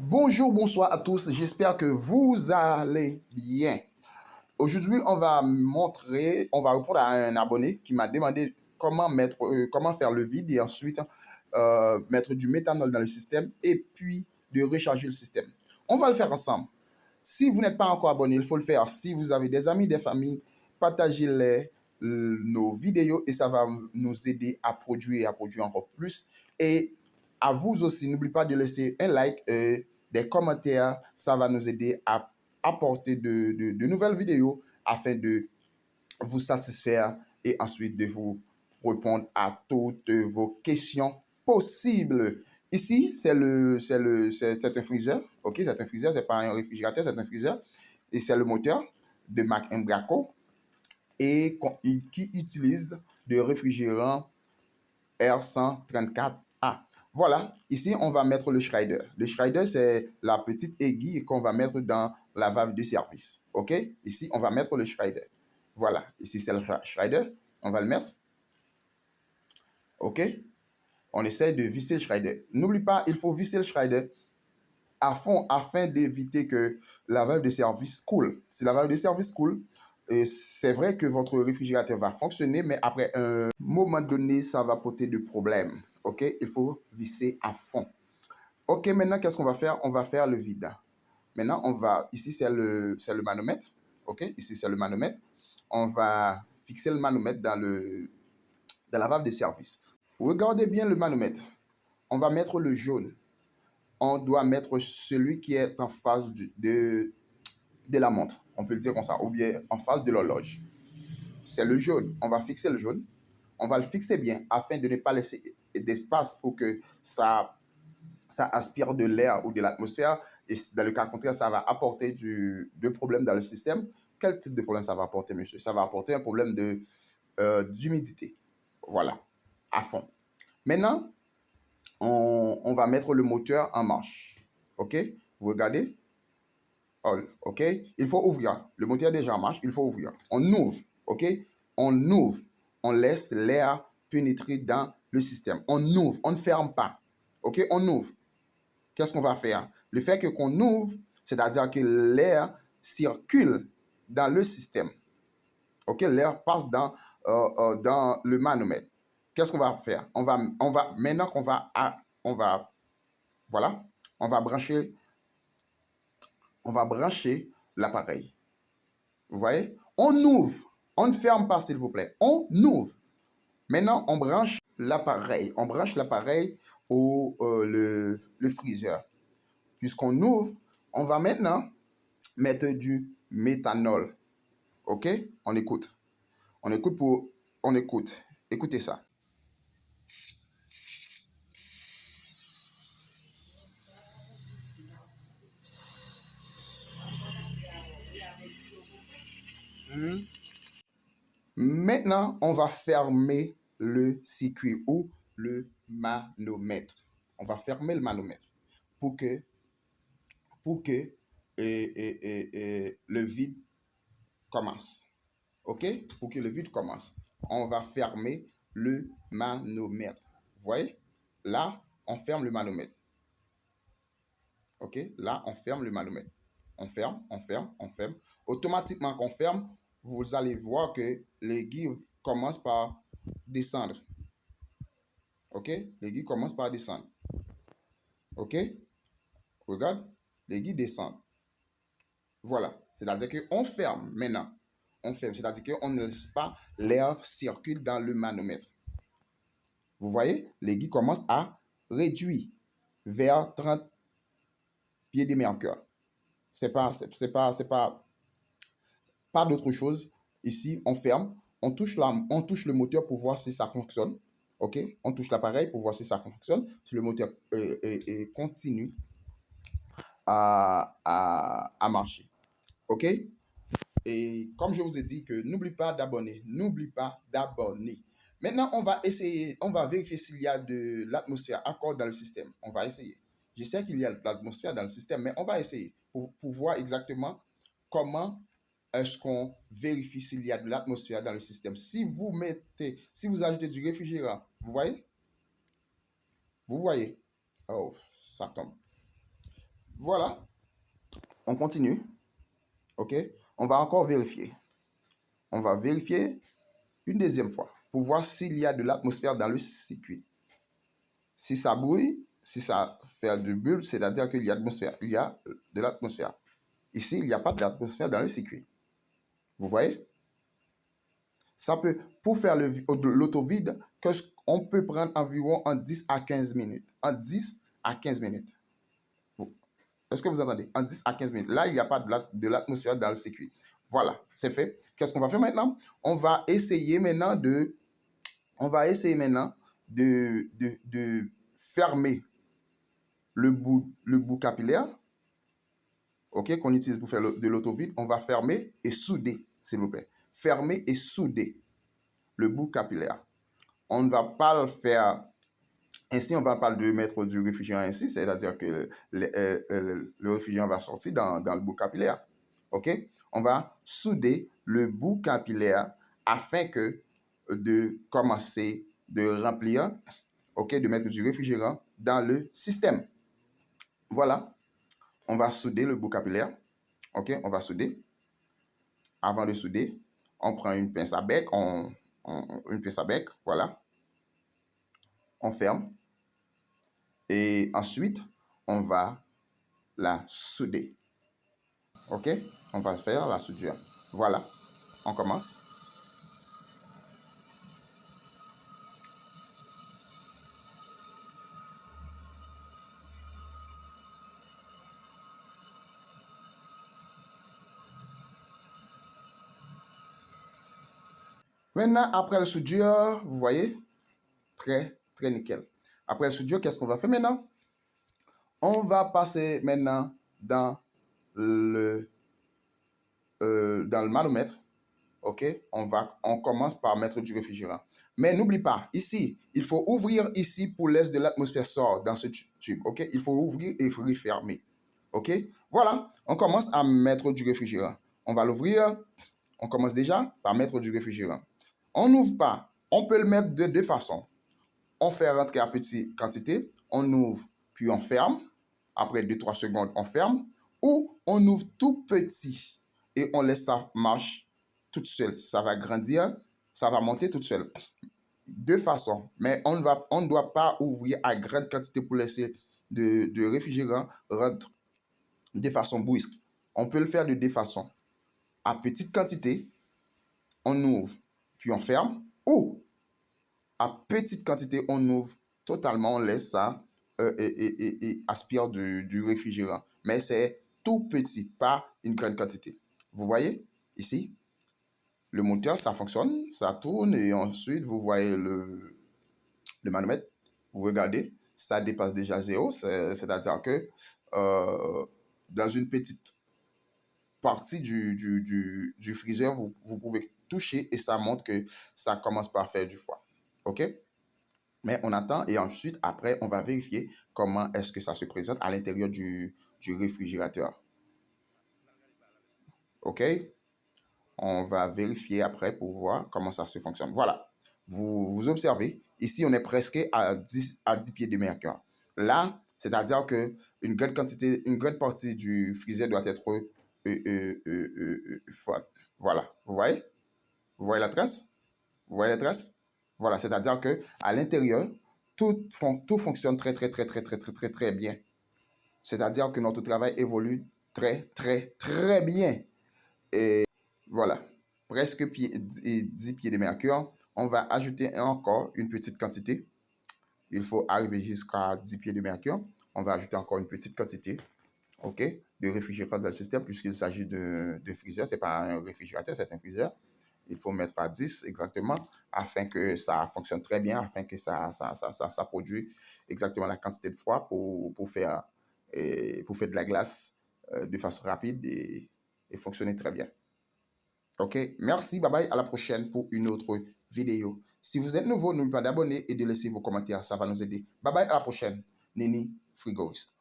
Bonjour, bonsoir à tous. J'espère que vous allez bien. Aujourd'hui, on va répondre à un abonné qui m'a demandé comment faire le vide et ensuite mettre du méthanol dans le système et puis de recharger le système. On va le faire ensemble. Si vous n'êtes pas encore abonné, il faut le faire. Si vous avez des amis, des familles, nos vidéos et ça va nous aider à produire encore plus. Et à vous aussi, n'oubliez pas de laisser un like, des commentaires. Ça va nous aider à apporter de nouvelles vidéos afin de vous satisfaire et ensuite de vous répondre à toutes vos questions possibles. Ici, c'est un freezer. OK, c'est un freezer, c'est pas un réfrigérateur, c'est un freezer. Et c'est le moteur de marque Embraco et qui utilise de réfrigérant R134A. Voilà, ici, on va mettre le Schrader. Le Schrader, c'est la petite aiguille qu'on va mettre dans la valve de service. OK? Ici, on va mettre le Schrader. Voilà, ici, c'est le Schrader. On va le mettre. OK? On essaie de visser le Schrader. N'oublie pas, il faut visser le Schrader à fond afin d'éviter que la valve de service coule. Si la valve de service coule, c'est vrai que votre réfrigérateur va fonctionner, mais après un moment donné, ça va poser de problèmes. OK? Il faut visser à fond. OK, maintenant, qu'est-ce qu'on va faire? On va faire le vide. Maintenant, ici, c'est le manomètre. OK? Ici, c'est le manomètre. On va fixer le manomètre dans la valve de service. Regardez bien le manomètre. On va mettre le jaune. On doit mettre celui qui est en face de la montre. On peut le dire comme ça. Ou bien en face de l'horloge. C'est le jaune. On va fixer le jaune. On va le fixer bien afin de ne pas laisser d'espace pour que ça aspire de l'air ou de l'atmosphère. Et dans le cas contraire, ça va apporter de problèmes dans le système. Quel type de problème ça va apporter, monsieur? Ça va apporter un problème d'humidité. Voilà, à fond. Maintenant, on va mettre le moteur en marche. OK? Vous regardez? OK? Il faut ouvrir. Le moteur est déjà en marche, il faut ouvrir. On ouvre. OK? On ouvre. On laisse l'air pénétrer dans le système. On ouvre. On ne ferme pas. OK? On ouvre. Qu'est-ce qu'on va faire? Le fait qu'on ouvre, c'est-à-dire que l'air circule dans le système. OK? L'air passe dans le manomètre. Qu'est-ce qu'on va faire? Maintenant voilà, on va brancher l'appareil. Vous voyez? On ouvre. On ne ferme pas, s'il vous plaît. On ouvre. Maintenant, on branche l'appareil. On branche l'appareil au le freezer. Puisqu'on ouvre, on va maintenant mettre du méthanol. OK? On écoute. On écoute. Écoutez ça. Maintenant, on va fermer le circuit ou le manomètre. On va fermer le manomètre pour que le vide commence. OK? Pour que le vide commence. On va fermer le manomètre. Vous voyez? Là, on ferme le manomètre. OK? Là, on ferme le manomètre. On ferme, on ferme, on ferme. Automatiquement qu'on ferme, vous allez voir que l'aiguille commence par descendre. OK? L'aiguille commence par descendre. OK? Regarde, l'aiguille descend. Voilà. C'est-à-dire qu'on ferme maintenant. On ferme. C'est-à-dire qu'on ne laisse pas l'air circuler dans le manomètre. Vous voyez? L'aiguille commence à réduire vers 30 pieds de mercure. C'est pas d'autre chose. Ici, on ferme. On touche le moteur pour voir si ça fonctionne. OK? On touche l'appareil pour voir si ça fonctionne. Si le moteur continue à marcher. OK? Et comme je vous ai dit que n'oublie pas d'abonner. N'oublie pas d'abonner. Maintenant, on va vérifier s'il y a de l'atmosphère encore dans le système. On va essayer. Je sais qu'il y a de l'atmosphère dans le système, mais on va essayer pour voir exactement comment est-ce qu'on vérifie s'il y a de l'atmosphère dans le système. Si vous ajoutez du réfrigérant, vous voyez? Vous voyez? Oh, ça tombe. Voilà, on continue. OK? On va encore vérifier. On va vérifier une deuxième fois pour voir s'il y a de l'atmosphère dans le circuit. Si ça bouille, si ça fait du bulle, c'est-à-dire qu'il y a atmosphère. Il y a de l'atmosphère. Ici, il n'y a pas d'atmosphère dans le circuit. Vous voyez? Ça peut, pour faire l'auto-vide, on peut prendre environ en 10 à 15 minutes. En 10 à 15 minutes. Est-ce que vous entendez? En 10 à 15 minutes. Là, il n'y a pas de l'atmosphère dans le circuit. Voilà, c'est fait. Qu'est-ce qu'on va faire maintenant? On va essayer maintenant de fermer le bout capillaire, OK, qu'on utilise pour faire de l'auto-vide. On va fermer et souder, s'il vous plaît. Fermer et souder le bout capillaire. On ne va pas le faire ainsi, on ne va pas de mettre du réfrigérant ainsi, c'est-à-dire que le réfrigérant va sortir dans le bout capillaire. OK? On va souder le bout capillaire afin de commencer de remplir, OK, de mettre du réfrigérant dans le système. Voilà. On va souder le bout capillaire. OK? On va souder. Avant de souder, on prend une pince à bec. Une pince à bec. Voilà. On ferme. Et ensuite, on va la souder. OK? On va faire la soudure. Voilà. On commence. Maintenant, après la soudure, vous voyez, très, très nickel. Après la soudure, qu'est-ce qu'on va faire maintenant? On va passer maintenant le, dans le manomètre. OK? On commence par mettre du réfrigérant. Mais n'oublie pas, ici, il faut ouvrir ici pour laisser de l'atmosphère sort dans ce tube. OK? Il faut ouvrir et refermer. OK? Voilà, on commence à mettre du réfrigérant. On va l'ouvrir. On commence déjà par mettre du réfrigérant. On n'ouvre pas. On peut le mettre de deux façons. On fait rentrer à petite quantité. On ouvre, puis on ferme. Après 2-3 secondes, on ferme. Ou on ouvre tout petit et on laisse ça marcher toute seule. Ça va grandir, ça va monter toute seule. Deux façons. Mais on ne doit pas ouvrir à grande quantité pour laisser de réfrigérant rentrer de façon brusque. On peut le faire de deux façons. À petite quantité, on ouvre, puis on ferme. Ou à petite quantité, on ouvre totalement, on laisse ça et aspire du réfrigérant. Mais c'est tout petit, pas une grande quantité. Vous voyez ici, le moteur, ça fonctionne, ça tourne et ensuite, vous voyez le manomètre. Vous regardez, ça dépasse déjà zéro, c'est-à-dire que dans une petite partie du freezer, vous pouvez toucher et ça montre que ça commence par faire du froid. OK? Mais on attend et ensuite, après, on va vérifier comment est-ce que ça se présente à l'intérieur du réfrigérateur. OK? On va vérifier après pour voir comment ça se fonctionne. Voilà. Vous observez, ici, on est presque à 10 pieds de mercure. Là, c'est-à-dire qu'une grande quantité, une grande partie du freezer doit être froide. Voilà. Vous voyez? Vous voyez la trace? Vous voyez la trace? Voilà. C'est-à-dire qu'à l'intérieur, tout fonctionne très, très, très, très, très, très, très, très bien. C'est-à-dire que notre travail évolue très, très, très bien. Et voilà, presque 10 pieds de mercure. On va ajouter encore une petite quantité. Il faut arriver jusqu'à 10 pieds de mercure. On va ajouter encore une petite quantité, OK, de réfrigérateur dans le système puisqu'il s'agit de freezer. Ce n'est pas un réfrigérateur, c'est un freezer. Il faut mettre à 10 exactement afin que ça fonctionne très bien, afin que ça produise exactement la quantité de froid pour faire de la glace de façon rapide et fonctionner très bien. OK, merci, bye bye, à la prochaine pour une autre vidéo. Si vous êtes nouveau, n'oubliez pas d'abonner et de laisser vos commentaires, ça va nous aider. Bye bye, à la prochaine. Nini Frigorist.